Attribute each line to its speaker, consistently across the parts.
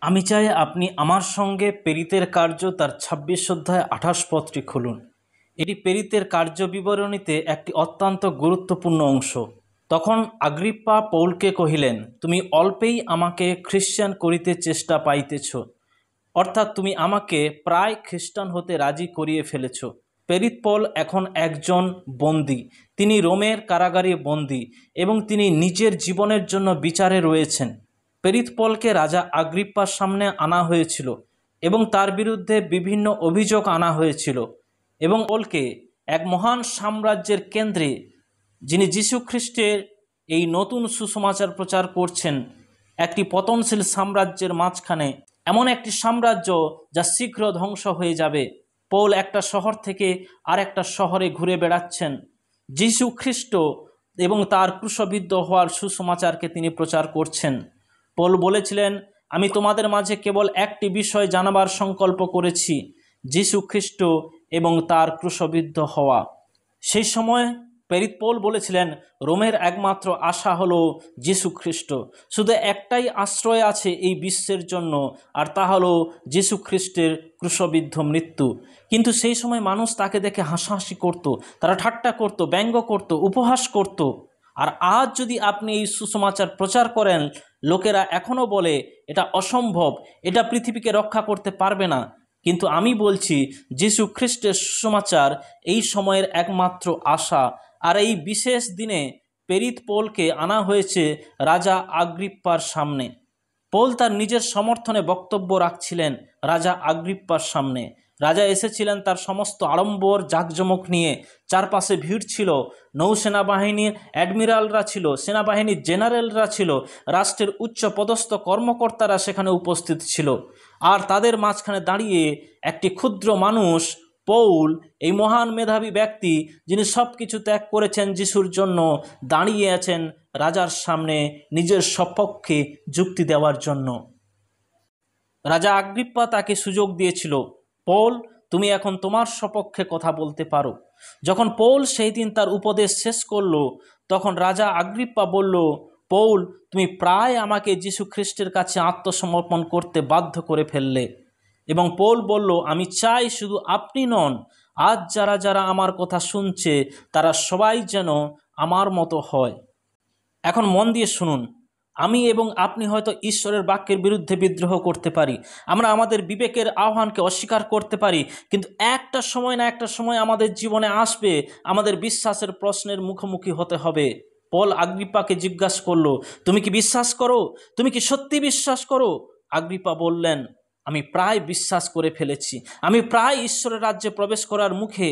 Speaker 1: আমি চাই আপনি আমার সঙ্গে প্রেরিতের কার্য তার ২৬ অধ্যায় ২৮ পদটি খুলুন। এটি প্রেরিতের কার্য বিবরণীতে একটি অত্যন্ত গুরুত্বপূর্ণ অংশ। তখন আগ্রিপ্পা পৌলকে কহিলেন, তুমি অল্পেই আমাকে খ্রিস্টান করিতে চেষ্টা পাইতেছ, অর্থাৎ তুমি আমাকে প্রায় খ্রিস্টান হতে রাজি করিয়ে ফেলেছ। প্রেরিত পৌল এখন একজন বন্দী। তিনি রোমের কারাগারে বন্দী এবং তিনি নিজের জীবনের জন্য বিচারে রয়েছেন। প্রেরিত পৌলকে রাজা আগ্রিপ্পার সামনে আনা হয়েছিল এবং তার বিরুদ্ধে বিভিন্ন অভিযোগ আনা হয়েছিল এবং পৌলকে এক মহান সাম্রাজ্যের কেন্দ্রে, যিনি যীশু খ্রিস্টের এই নতুন সুসমাচার প্রচার করছেন, একটি পতনশীল সাম্রাজ্যের মাঝখানে, এমন একটি সাম্রাজ্য যা শীঘ্র ধ্বংস হয়ে যাবে। পৌল একটা শহর থেকে আর একটা শহরে ঘুরে বেড়াচ্ছেন। যীশু খ্রিস্ট এবং তার ক্রুশবিদ্ধ হওয়ার সুসমাচারকে তিনি প্রচার করছেন। পৌল বলেছিলেন, আমি তোমাদের মাঝে কেবল একটি বিষয় জানাবার সংকল্প করেছি, যীশু খ্রিস্ট এবং তার ক্রুশবিদ্ধ হওয়া। সেই সময় প্রেরিত পৌল বলেছিলেন, রোমের একমাত্র আশা হলো যীশু খ্রিস্ট। শুধু একটাই আশ্রয় আছে এই বিশ্বের জন্য, আর তা হলো যীশু খ্রিস্টের ক্রুশবিদ্ধ মৃত্যু। কিন্তু সেই সময় মানুষ তাকে দেখে হাসাহাসি করত, তারা ঠাট্টা করত, ব্যঙ্গ করত, উপহাস করত। আর আজ যদি আপনি এই সুসমাচার প্রচার করেন, লোকেরা এখনও বলে এটা অসম্ভব, এটা পৃথিবীকে রক্ষা করতে পারবে না। কিন্তু আমি বলছি, যীশু খ্রিস্টের সুসমাচার এই সময়ের একমাত্র আশা। আর এই বিশেষ দিনে প্রেরিত পৌলকে আনা হয়েছে রাজা আগ্রিপ্পার সামনে। পৌল তার নিজের সমর্থনে বক্তব্য রাখছিলেন রাজা আগ্রিপ্পার সামনে। রাজা এসেছিলেন তার সমস্ত আড়ম্বর জাঁকজমক নিয়ে। চারপাশে ভিড় ছিল, নৌসেনা বাহিনীর অ্যাডমিরালরা ছিল, সেনাবাহিনীর জেনারেলরা ছিল, রাষ্ট্রের উচ্চ পদস্থ কর্মকর্তারা সেখানে উপস্থিত ছিল। আর তাদের মাঝখানে দাঁড়িয়ে একটি ক্ষুদ্র মানুষ পৌল, এই মহান মেধাবী ব্যক্তি যিনি সব কিছু ত্যাগ করেছেন যিশুর জন্য, দাঁড়িয়ে আছেন রাজার সামনে নিজের সপক্ষে যুক্তি দেওয়ার জন্য। রাজা আগ্রিপ্পা তাকে সুযোগ দিয়েছিল, পৌল, তুমি এখন তোমার সপক্ষে কথা বলতে পারো। যখন পৌল সেই দিন তার উপদেশ শেষ করল, তখন রাজা আগ্রিপ্পা বলল, পৌল, তুমি প্রায় আমাকে যীশু খ্রিস্টের কাছে আত্মসমর্পণ করতে বাধ্য করে ফেললে। এবং পৌল বলল, আমি চাই শুধু আপনি নন, আজ যারা যারা আমার কথা শুনছে তারা সবাই যেন আমার মতো হয়। এখন মন দিয়ে শুনুন, আমি এবং আপনি হয়তো ঈশ্বরের বাক্যের বিরুদ্ধে বিদ্রোহ করতে পারি, আমরা আমাদের বিবেকের আহ্বানকে অস্বীকার করতে পারি, কিন্তু একটা সময় না একটা সময় আমাদের জীবনে আসবে, আমাদের বিশ্বাসের প্রশ্নের মুখোমুখি হতে হবে। পৌল আগ্রিপ্পাকে জিজ্ঞাসা করলো, তুমি কি বিশ্বাস করো? তুমি কি সত্যি বিশ্বাস করো? আগ্রিপ্পা বললেন, আমি প্রায় বিশ্বাস করে ফেলেছি, আমি প্রায় ঈশ্বরের রাজ্যে প্রবেশ করার মুখে।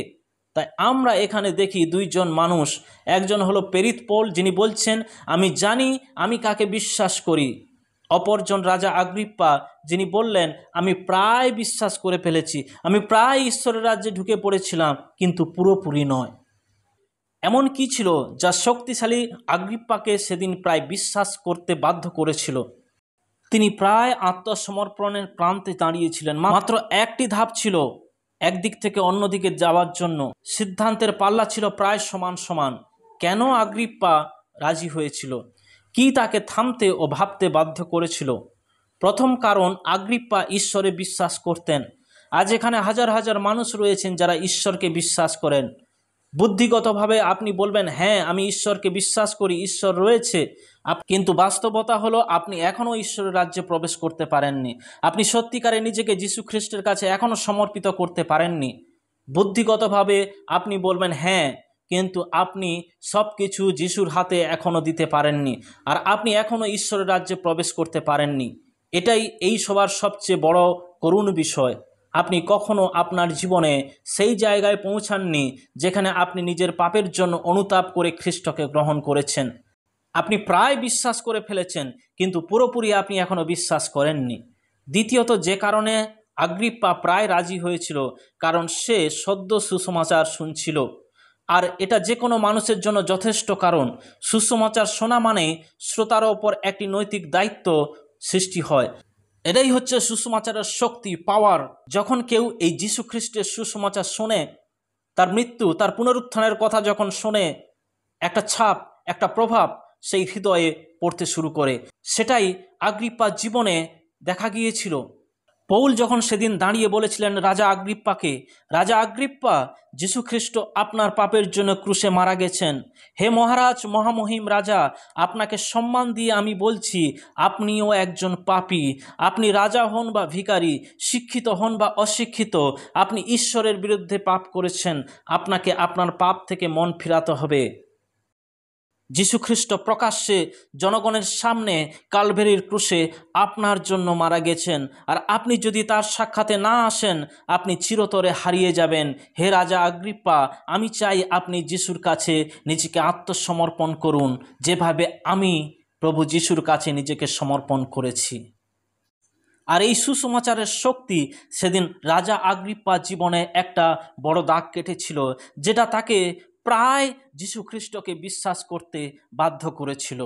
Speaker 1: তাই আমরা এখানে দেখি দুইজন মানুষ, একজন হলো প্রেরিত পৌল, যিনি বলছেন আমি জানি আমি কাকে বিশ্বাস করি। অপরজন রাজা আগ্রিপ্পা, যিনি বললেন আমি প্রায় বিশ্বাস করে ফেলেছি, আমি প্রায় ঈশ্বরের রাজ্যে ঢুকে পড়েছিলাম, কিন্তু পুরোপুরি নয়। এমন কি ছিল যা শক্তিশালী আগ্রিপ্পাকে সেদিন প্রায় বিশ্বাস করতে বাধ্য করেছিল? তিনি প্রায় আত্মসমর্পণের প্রান্তে দাঁড়িয়েছিলেন। মাত্র একটি ধাপ ছিল একদিক থেকে অন্যদিকে যাওয়ার জন্য। সিদ্ধান্তের পাল্লা ছিল প্রায় সমান সমান। কেন আগ্রিপ্পা রাজি হয়েছিল? কি তাকে থামতে ও ভাবতে বাধ্য করেছিল? প্রথম কারণ, আগ্রিপ্পা ঈশ্বরে বিশ্বাস করতেন। আজ এখানে হাজার হাজার মানুষ রয়েছেন যারা ঈশ্বরকে বিশ্বাস করেন। বুদ্ধিগতভাবে আপনি বলবেন, হ্যাঁ আমি ঈশ্বরকে বিশ্বাস করি, ঈশ্বর রয়েছে, কিন্তু বাস্তবতা হলো আপনি এখনও ঈশ্বরের রাজ্যে প্রবেশ করতে পারেননি। আপনি সত্যিকারে নিজেকে যীশু খ্রিস্টের কাছে এখনও সমর্পিত করতে পারেননি। বুদ্ধিগতভাবে আপনি বলবেন হ্যাঁ, কিন্তু আপনি সব কিছু যিশুর হাতে এখনও দিতে পারেননি, আর আপনি এখনও ঈশ্বরের রাজ্যে প্রবেশ করতে পারেননি। এটাই এই সবার সবচেয়ে বড় করুণ বিষয়। আপনি কখনো আপনার জীবনে সেই জায়গায় পৌঁছাননি যেখানে আপনি নিজের পাপের জন্য অনুতাপ করে খ্রিস্টকে গ্রহণ করেছেন। আপনি প্রায় বিশ্বাস করে ফেলেছেন, কিন্তু পুরোপুরি আপনি এখনো বিশ্বাস করেননি। দ্বিতীয়ত, যে কারণে আগ্রিপ্পা প্রায় রাজি হয়েছিল, কারণ সে সদ্য সুসমাচার শুনছিল। আর এটা যে কোনো মানুষের জন্য যথেষ্ট কারণ। সুসমাচার শোনা মানে শ্রোতার ওপর একটি নৈতিক দায়িত্ব সৃষ্টি হয়। এটাই হচ্ছে সুসমাচারের শক্তি, পাওয়ার। যখন কেউ এই যীশু খ্রিস্টের সুসমাচার শোনে, তার মৃত্যু, তার পুনরুত্থানের কথা যখন শোনে, একটা ছাপ, একটা প্রভাব সেই হৃদয়ে পড়তে শুরু করে। সেটাই আগ্রিপ্পার জীবনে দেখা গিয়েছিল। পৌল যখন সেদিন দাঁড়িয়ে বলেছিলেন রাজা আগ্রিপ্পাকে, রাজা আগ্রিপ্পা, যীশু খ্রিস্ট আপনার পাপের জন্য ক্রুশে মারা গেছেন। হে মহারাজ, মহামহিম রাজা, আপনাকে সম্মান দিয়ে আমি বলছি, আপনিও একজন পাপী। আপনি রাজা হন বা ভিখারি, শিক্ষিত হন বা অশিক্ষিত, আপনি ঈশ্বরের বিরুদ্ধে পাপ করেছেন। আপনাকে আপনার পাপ থেকে মন ফিরাতে হবে। যীশুখ্রিস্ট প্রকাশ্যে জনগণের সামনে কালভেরির ক্রুশে আপনার জন্য মারা গেছেন, আর আপনি যদি তার সাক্ষাতে না আসেন, আপনি চিরতরে হারিয়ে যাবেন। হে রাজা আগ্রিপ্পা, আমি চাই আপনি যিশুর কাছে নিজেকে আত্মসমর্পণ করুন, যেভাবে আমি প্রভু যিশুর কাছে নিজেকে সমর্পণ করেছি। আর এই সুসমাচারের শক্তি সেদিন রাজা আগ্রিপ্পার জীবনে একটা বড় দাগ কেটেছিল, যেটা তাকে প্রায় যীশু খ্রিস্টকে বিশ্বাস করতে বাধ্য করেছিল।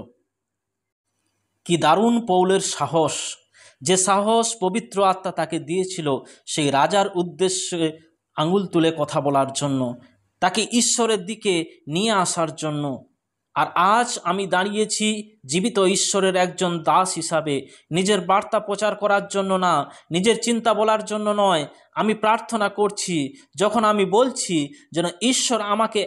Speaker 1: কি দারুণ পৌলের সাহস! যে সাহস পবিত্র আত্মা তাকে দিয়েছিল সেই রাজার উদ্দেশ্যে আঙুল তুলে কথা বলার জন্য, তাকে ঈশ্বরের দিকে নিয়ে আসার জন্য। আর আজ আমি দাঁড়িয়েছি জীবিত ঈশ্বরের একজন দাস হিসাবে, নিজের বার্তা প্রচার করার জন্য না, নিজের চিন্তা বলার জন্য নয়। আমি প্রার্থনা করছি, যখন আমি বলছি, যেন ঈশ্বর আমাকে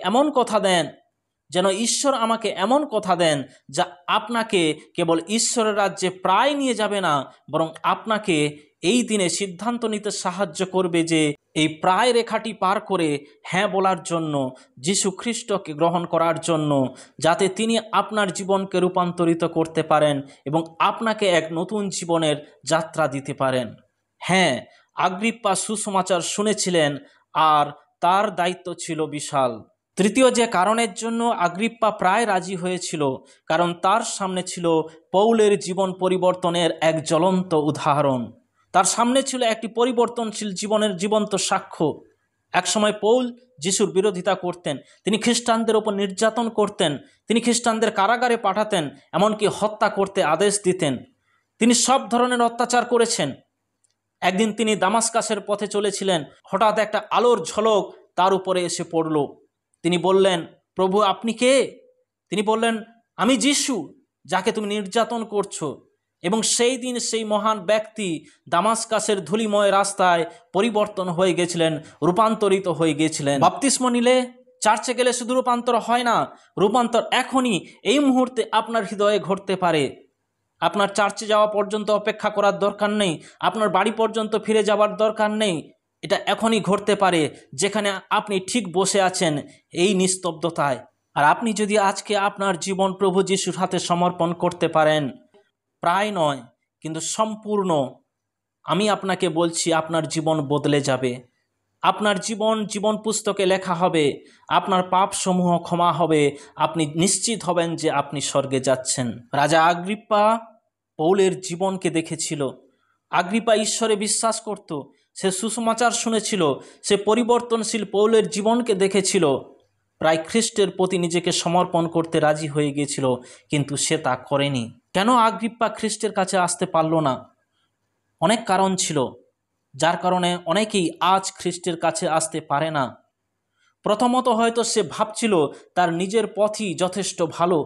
Speaker 1: এমন কথা দেন, যা আপনাকে কেবল ঈশ্বরের রাজ্যে প্রায় নিয়ে যাবে না, বরং আপনাকে এই দিনে সিদ্ধান্ত নিতে সাহায্য করবে যে এই প্রায় রেখাটি পার করে হ্যাঁ বলার জন্য, যীশু খ্রিস্টকে গ্রহণ করার জন্য, যাতে তিনি আপনার জীবনকে রূপান্তরিত করতে পারেন এবং আপনাকে এক নতুন জীবনের যাত্রা দিতে পারেন। হ্যাঁ, আগ্রিপ্পা সুসমাচার শুনেছিলেন আর তার দায়িত্ব ছিল বিশাল। তৃতীয় যে কারণের জন্য আগ্রিপ্পা প্রায় রাজি হয়েছিল, কারণ তার সামনে ছিল পৌলের জীবন পরিবর্তনের এক জ্বলন্ত উদাহরণ। তার সামনে ছিল একটি পরিবর্তনশীল জীবনের জীবন্ত সাক্ষ্য। একসময় পৌল যিশুর বিরোধিতা করতেন, তিনি খ্রিস্টানদের ওপর নির্যাতন করতেন, তিনি খ্রিস্টানদের কারাগারে পাঠাতেন, এমনকি হত্যা করতে আদেশ দিতেন। তিনি সব ধরনের অত্যাচার করেছেন। একদিন তিনি দামাস্কাসের পথে চলেছিলেন, হঠাৎ একটা আলোর ঝলক তার উপরে এসে পড়ল। তিনি বললেন, প্রভু আপনি কে? তিনি বললেন, আমি যিশু, যাকে তুমি নির্যাতন করছো। এবং সেই দিন সেই মহান ব্যক্তি দামাস্কাসের ধূলিময় রাস্তায় পরিবর্তন হয়ে গেছিলেন, রূপান্তরিত হয়ে গেছিলেন। বাপ্তিস্ম নিলে, চার্চে গেলে শুধু রূপান্তর হয় না, রূপান্তর এখনই এই মুহূর্তে আপনার হৃদয়ে ঘটতে পারে। আপনার চার্চে যাওয়া পর্যন্ত অপেক্ষা করার দরকার নেই, আপনার বাড়ি পর্যন্ত ফিরে যাওয়ার দরকার নেই। এটা এখনই ঘটতে পারে, যেখানে আপনি ঠিক বসে আছেন এই নিস্তব্ধতায়। আর আপনি যদি আজকে আপনার জীবন প্রভু যিশুর হাতে সমর্পণ করতে পারেন, প্রায় নয় কিন্তু সম্পূর্ণ, আমি আপনাকে বলছি আপনার জীবন বদলে যাবে। আপনার জীবন পুস্তকে লেখা হবে, আপনার পাপসমূহ ক্ষমা হবে, আপনি নিশ্চিত হবেন যে আপনি স্বর্গে যাচ্ছেন। রাজা আগ্রিপ্পা পৌলের জীবনকে দেখেছিল। আগ্রিপ্পা ঈশ্বরে বিশ্বাস করত, সে সুসমাচার শুনেছিল, সে পরিবর্তনশীল পৌলের জীবনকে দেখেছিল, প্রায় খ্রিস্টের প্রতি নিজেকে সমর্পণ করতে রাজি হয়ে গিয়েছিল, কিন্তু সে তা করেনি। কেন আগ্রিপ্পা খ্রিস্টের কাছে আসতে পারল না? অনেক কারণ ছিল, যার কারণে অনেকেই আজ খ্রিস্টের কাছে আসতে পারে না। প্রথমত হয়তো সে ভাবছিল তার নিজের পথই যথেষ্ট ভালো।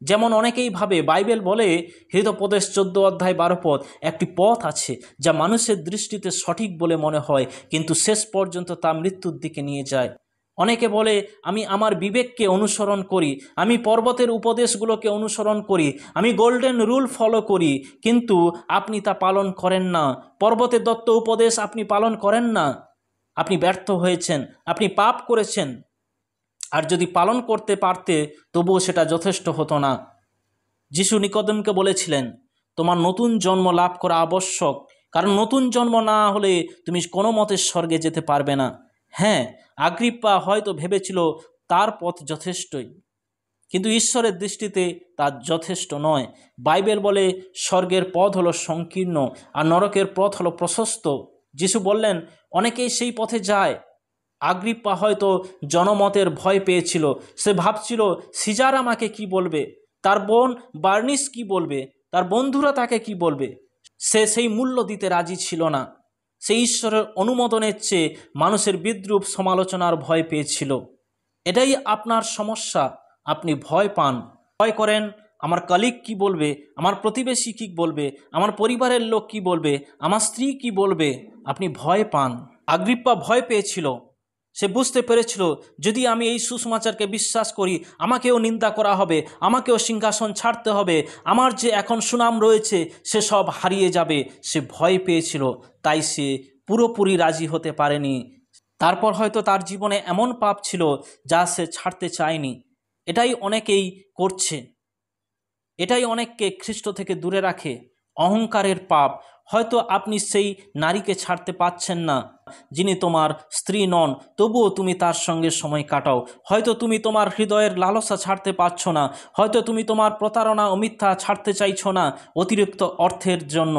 Speaker 1: যেমন অনেকেই ভাবে, বাইবেল বলে হৃদোপদেশ 14 অধ্যায় 12 পদ, একটি পথ আছে যা মানুষের দৃষ্টিতে সঠিক বলে মনে হয়, কিন্তু শেষ পর্যন্ত তা মৃত্যুর দিকে নিয়ে যায়। অনেকে বলে, আমি আমার বিবেককে অনুসরণ করি, আমি পর্বতের উপদেশগুলোকে অনুসরণ করি, আমি গোল্ডেন রুল ফলো করি, কিন্তু আপনি তা পালন করেন না। পর্বতের দত্ত উপদেশ আপনি পালন করেন না, আপনি ব্যর্থ হয়েছেন, আপনি পাপ করেছেন। আর যদি পালন করতে পারতে, তবুও সেটা যথেষ্ট হতো না। যিশু নিকোদেমকে বলেছিলেন, তোমার নতুন জন্ম লাভ করা আবশ্যক, কারণ নতুন জন্ম না হলে তুমি কোনো মতে স্বর্গে যেতে পারবে না। হ্যাঁ, আগ্রিপ্পা হয়তো ভেবেছিল তার পথ যথেষ্টই, কিন্তু ঈশ্বরের দৃষ্টিতে তা যথেষ্ট নয়। বাইবেল বলে স্বর্গের পথ হলো সংকীর্ণ আর নরকের পথ হলো প্রশস্ত। যিশু বললেন, অনেকেই সেই পথে যায়। আগ্রিপ্পা হয়তো জনমতের ভয় পেয়েছিল, সে ভাবছিল সিজার আমাকে কি বলবে, তার বোন বার্নিস কি বলবে, তার বন্ধুরা তাকে কি বলবে। সে সেই মূল্য দিতে রাজি ছিল না। সে ঈশ্বরের অনুমোদনের চেয়ে মানুষের বিদ্রূপ সমালোচনার ভয় পেয়েছিল। এটাই আপনার সমস্যা, আপনি ভয় পান, ভয় করেন আমার কলিগ কি বলবে, আমার প্রতিবেশী কি বলবে, আমার পরিবারের লোক কি বলবে, আমার স্ত্রী কি বলবে। আপনি ভয় পান। আগ্রিপ্পা ভয় পেয়েছিল। সে বুঝতে পেরেছিল যদি আমি এই সুসমাচারকে বিশ্বাস করি আমাকেও নিন্দা করা হবে, আমাকেও সিংহাসন ছাড়তে হবে, আমার যে এখন সুনাম রয়েছে সে সব হারিয়ে যাবে। সে ভয় পেয়েছিল, তাই সে পুরোপুরি রাজি হতে পারেনি। তারপর হয়তো তার জীবনে এমন পাপ ছিল যা সে ছাড়তে চায়নি। এটাই অনেকেই করছে, এটাই অনেককে খ্রিস্ট থেকে দূরে রাখে, অহংকারের পাপ। হয়তো আপনি সেই নারীকে ছাড়তে পাচ্ছেন না যিনি তোমার স্ত্রী নন, তবুও তুমি তার সঙ্গে সময় কাটাও। হয়তো তুমি তোমার হৃদয়ের লালসা ছাড়তে পারছো না, হয়তো তুমি তোমার প্রতারণা ও মিথ্যা ছাড়তে চাইছো না অতিরিক্ত অর্থের জন্য।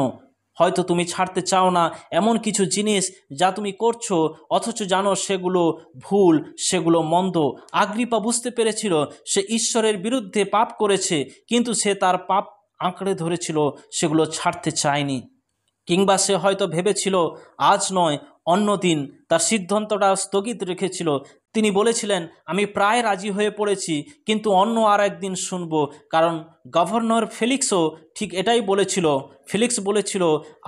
Speaker 1: হয়তো তুমি ছাড়তে চাও না এমন কিছু জিনিস যা তুমি করছো অথচ জানো সেগুলো ভুল, সেগুলো মন্দ। আগ্রিপ্পা বুঝতে পেরেছিল সে ঈশ্বরের বিরুদ্ধে পাপ করেছে, কিন্তু সে তার পাপ আঁকড়ে ধরেছিল, সেগুলো ছাড়তে চায়নি। কিংবা সে হয়তো ভেবেছিল আজ নয় অন্য দিন, তার সিদ্ধান্তটা স্থগিত রেখেছিল। তিনি বলেছিলেন আমি প্রায় রাজি হয়ে পড়েছি, কিন্তু অন্য আর একদিন শুনবো। কারণ গভর্নর ফেলিক্সও ঠিক এটাই বলেছিল। ফেলিক্স বলেছিল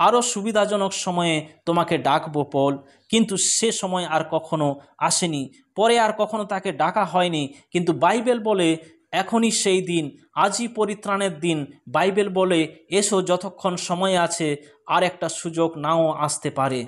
Speaker 1: আরও সুবিধাজনক সময়ে তোমাকে ডাকবো পল, কিন্তু সে সময় আর কখনো আসেনি। পরে আর কখনো তাকে ডাকা হয়নি। কিন্তু বাইবেল বলে এখনই সেই দিন, আজই পরিত্রাণের দিন। বাইবেল বলে এসো যতক্ষণ সময় আছে, আর একটা সুযোগ নাও আসতে পারে।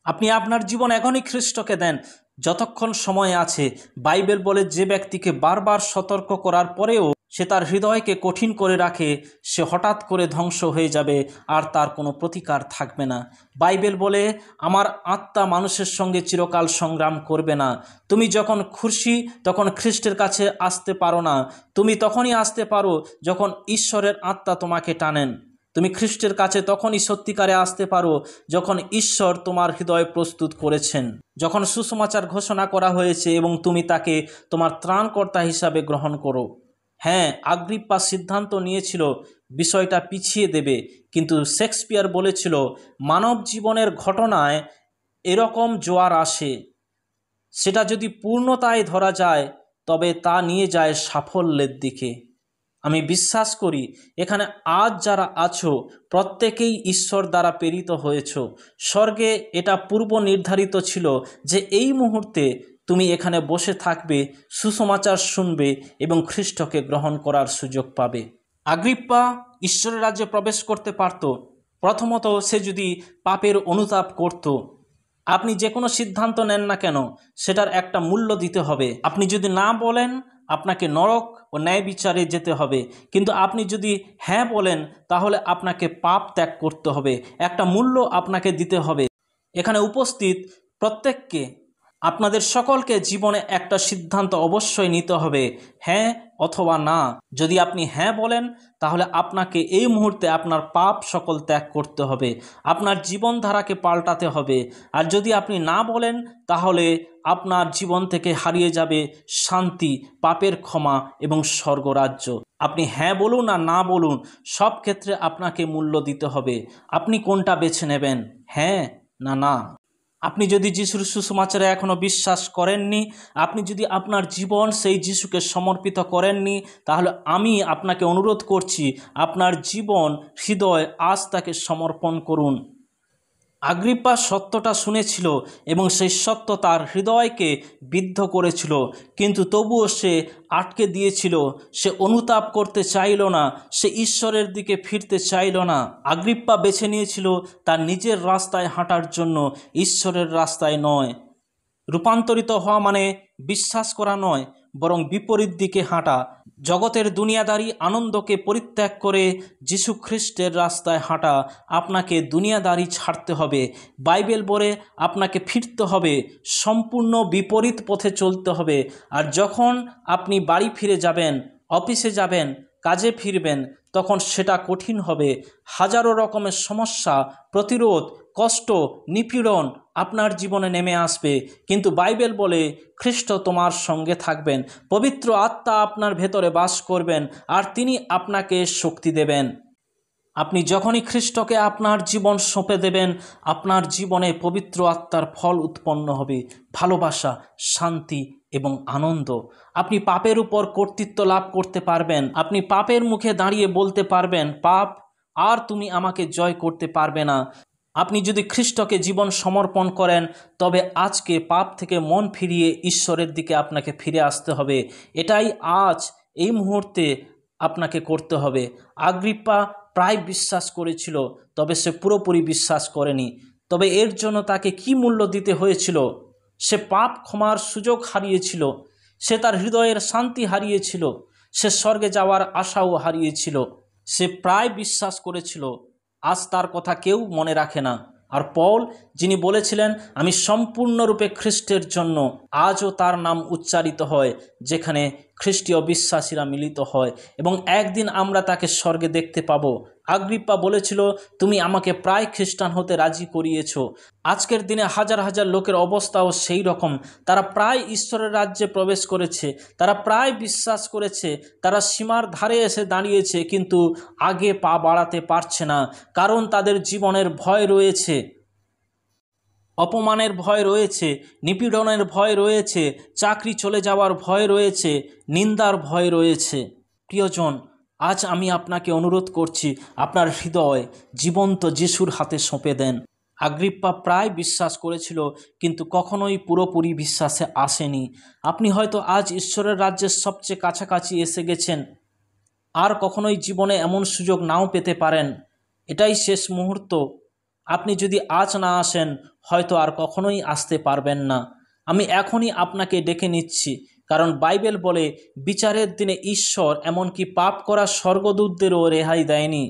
Speaker 1: আপনি আপনার জীবন এখনই খ্রিস্টকে দেন যতক্ষণ সময় আছে। বাইবেল বলে যে ব্যক্তিকে বারবার সতর্ক করার পরেও সে তার হৃদয়কে কঠিন করে রাখে, সে হঠাৎ করে ধ্বংস হয়ে যাবে আর তার কোনো প্রতিকার থাকবে না। বাইবেল বলে আমার আত্মা মানুষের সঙ্গে চিরকাল সংগ্রাম করবে না। তুমি যখন খুশি তখন খ্রিস্টের কাছে আসতে পারো না। তুমি তখনই আসতে পারো যখন ঈশ্বরের আত্মা তোমাকে টানেন। তুমি খ্রিস্টের কাছে তখনই সত্যিকারে আসতে পারো যখন ঈশ্বর তোমার হৃদয় প্রস্তুত করেছেন, যখন সুসমাচার ঘোষণা করা হয়েছে এবং তুমি তাকে তোমার ত্রাণকর্তা হিসাবে গ্রহণ করো। হ্যাঁ, আগ্রিপ্পা সিদ্ধান্ত নিয়েছিল বিষয়টা পিছিয়ে দেবে, কিন্তু শেক্সপিয়ার বলেছিল মানব জীবনের ঘটনায় এরকম জোয়ার আসে, সেটা যদি পূর্ণতায় ধরা যায় তবে তা নিয়ে যায় সাফল্যের দিকে। আমি বিশ্বাস করি এখানে আজ যারা আছো প্রত্যেকেই ঈশ্বর দ্বারা প্রেরিত হয়েছ। স্বর্গে এটা পূর্ব নির্ধারিত ছিল যে এই মুহূর্তে তুমি এখানে বসে থাকবে, সুসমাচার শুনবে এবং খ্রিস্টকে গ্রহণ করার সুযোগ পাবে। আগ্রিপ্পা ঈশ্বরের রাজ্যে প্রবেশ করতে পারত প্রথমত সে যদি পাপের অনুতাপ করত। আপনি যে কোনো সিদ্ধান্ত নেন না কেন সেটার একটা মূল্য দিতে হবে। আপনি যদি না বলেন আপনাকে নরক ও ন্যায় বিচারে যেতে হবে, কিন্তু আপনি যদি হ্যাঁ বলেন তাহলে আপনাকে পাপ ত্যাগ করতে হবে, একটা মূল্য আপনাকে দিতে হবে। এখানে উপস্থিত প্রত্যেককে, আপনাদের সকলকে জীবনে একটা সিদ্ধান্ত অবশ্যই নিতে হবে, হ্যাঁ অথবা না। যদি আপনি হ্যাঁ বলেন তাহলে আপনাকে এই মুহূর্তে আপনার পাপ সকল ত্যাগ করতে হবে, আপনার জীবনধারাকে পাল্টাতে হবে। আর যদি আপনি না বলেন তাহলে আপনার জীবন থেকে হারিয়ে যাবে শান্তি, পাপের ক্ষমা এবং স্বর্গরাজ্য। আপনি হ্যাঁ বলুন আর না বলুন, সব ক্ষেত্রে আপনাকে মূল্য দিতে হবে। আপনি কোনটা বেছে নেবেন, হ্যাঁ না না? আপনি যদি যিশুর সুসমাচারে এখনও বিশ্বাস করেননি, আপনি যদি আপনার জীবন সেই যিশুকে সমর্পিত করেননি, তাহলে আমি আপনাকে অনুরোধ করছি আপনার জীবন, হৃদয় আজ তাকে সমর্পণ করুন। আগ্রিপ্পা সত্যটা শুনেছিল এবং সেই সত্য তার হৃদয়কে বিদ্ধ করেছিল, কিন্তু তবুও সে আটকে দিয়েছিল। সে অনুতাপ করতে চাইল না, সে ঈশ্বরের দিকে ফিরতে চাইল না। আগ্রিপ্পা বেছে নিয়েছিল তার নিজের রাস্তায় হাঁটার জন্য, ঈশ্বরের রাস্তায় নয়। রূপান্তরিত হওয়া মানে বিশ্বাস করা নয়, বরং বিপরীত দিকে হাঁটা। জগতের দুনিয়াদারি আনন্দকে পরিত্যাগ করে যীশু খ্রিস্টের রাস্তায় হাঁটা। আপনাকে দুনিয়াদারি ছাড়তে হবে। বাইবেল বলে আপনাকে ফিরতে হবে, সম্পূর্ণ বিপরীত পথে চলতে হবে। আর যখন আপনি বাড়ি ফিরে যাবেন, অফিসে যাবেন, কাজে ফিরবেন, তখন সেটা কঠিন হবে। হাজারো রকমের সমস্যা, প্রতিরোধ, কষ্ট, নিপীড়ন আপনার জীবনে নেমে আসবে, কিন্তু বাইবেল বলে খ্রিস্ট তোমার সঙ্গে থাকবেন, পবিত্র আত্মা আপনার ভেতরে বাস করবেন আর তিনি আপনাকে শক্তি দেবেন। আপনি যখনই খ্রিস্টকে আপনার জীবন সঁপে দেবেন, আপনার জীবনে পবিত্র আত্মার ফল উৎপন্ন হবে, ভালোবাসা, শান্তি, এবং আনন্দ। আপনি পাপের উপর কর্তৃত্ব লাভ করতে পারবেন। আপনি পাপের মুখে দাঁড়িয়ে বলতে পারবেন, পাপ আর তুমি আমাকে জয় করতে পারবে না। আপনি যদি খ্রিস্টকে জীবন সমর্পণ করেন, তবে আজকে পাপ থেকে মন ফিরিয়ে ঈশ্বরের দিকে আপনাকে ফিরে আসতে হবে। এটাই আজ এই মুহূর্তে আপনাকে করতে হবে। আগ্রিপ্পা প্রায় বিশ্বাস করেছিল, তবে সে পুরোপুরি বিশ্বাস করেনি। তবে এর জন্য তাকে কি মূল্য দিতে হয়েছিল? সে পাপ ক্ষমার সুযোগ হারিয়েছিল, সে তার হৃদয়ের শান্তি হারিয়েছিল, সে স্বর্গে যাওয়ার আশাও হারিয়েছিল। সে প্রায় বিশ্বাস করেছিল, আজ তার কথা কেউ মনে রাখে না। আর পল, যিনি বলেছিলেন আমি সম্পূর্ণরূপে খ্রিস্টের জন্য, আজও তার নাম উচ্চারিত হয় যেখানে খ্রিস্টীয় বিশ্বাসীরা মিলিত হয়, এবং একদিন আমরা তাকে স্বর্গে দেখতে পাব। আগ্রিপ্পা বলেছিল, তুমি আমাকে প্রায় খ্রিস্টান হতে রাজি করিয়েছ। আজকের দিনে হাজার হাজার লোকের অবস্থাও সেই রকম। তারা প্রায় ঈশ্বরের রাজ্যে প্রবেশ করেছে, তারা প্রায় বিশ্বাস করেছে, তারা সীমার ধারে এসে দাঁড়িয়েছে, কিন্তু আগে পা বাড়াতে পারছে না, কারণ তাদের জীবনের ভয় রয়েছে, অপমানের ভয় রয়েছে, নিপীড়নের ভয় রয়েছে, চাকরি চলে যাওয়ার ভয় রয়েছে, নিন্দার ভয় রয়েছে। প্রিয়জন, আজ আমি আপনাকে অনুরোধ করছি, আপনার হৃদয় জীবন্ত যিশুর হাতে সঁপে দেন। আগ্রিপ্পা প্রায় বিশ্বাস করেছিল, কিন্তু কখনোই পুরোপুরি বিশ্বাসে আসেনি। আপনি হয়তো আজ ঈশ্বরের রাজ্যের সবচেয়ে কাছাকাছি এসে গেছেন, আর কখনোই জীবনে এমন সুযোগ নাও পেতে পারেন। এটাই শেষ মুহূর্ত। আপনি যদি আজ না আসেন, হয়তো আর কখনোই আসতে পারবেন না। আমি এখনই আপনাকে ডেকে নিচ্ছি, কারণ বাইবেল বলে বিচারের দিনে ঈশ্বর এমনকি পাপ করা স্বর্গদূতদেরও রেহাই দেয়নি।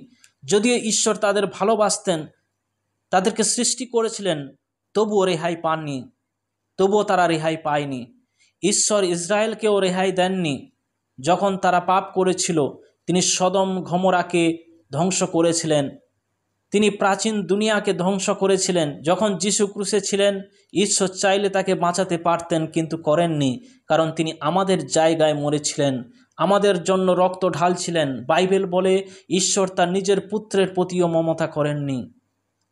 Speaker 1: যদিও ঈশ্বর তাদের ভালোবাসতেন, তাদেরকে সৃষ্টি করেছিলেন, তবুও রেহাই পাননি, তবুও তারা রেহাই পায়নি। ঈশ্বর ইসরায়েলকেও রেহাই দেননি। যখন তারা পাপ করেছিল, তিনি সদম গমোরাকে ধ্বংস করেছিলেন, তিনি প্রাচীন দুনিয়াকে ধ্বংস করেছিলেন। যখন যিশু ক্রুশে ছিলেন, ঈশ্বর চাইলে তাকে বাঁচাতে পারতেন, কিন্তু করেননি, কারণ তিনি আমাদের জায়গায় মরেছিলেন, আমাদের জন্য রক্ত ঢালছিলেন। বাইবেল বলে ঈশ্বর তার নিজের পুত্রের প্রতিও মমতা করেননি।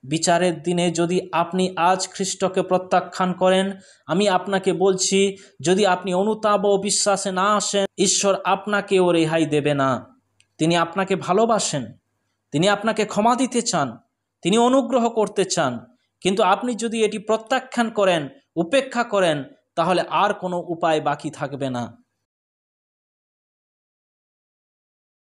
Speaker 1: বিচারের দিনে যদি আপনি আজ খ্রিস্টকে প্রত্যাখ্যান করেন, আমি আপনাকে বলছি, যদি আপনি অনুতাপ ও বিশ্বাসে না আসেন, ঈশ্বর আপনাকেও রেহাই দেবে না। তিনি আপনাকে ভালোবাসেন, তিনি আপনাকে ক্ষমা দিতে চান, তিনি অনুগ্রহ করতে চান, কিন্তু আপনি যদি এটি প্রত্যাখ্যান করেন, উপেক্ষা করেন, তাহলে আর কোনো উপায় বাকি থাকবে না।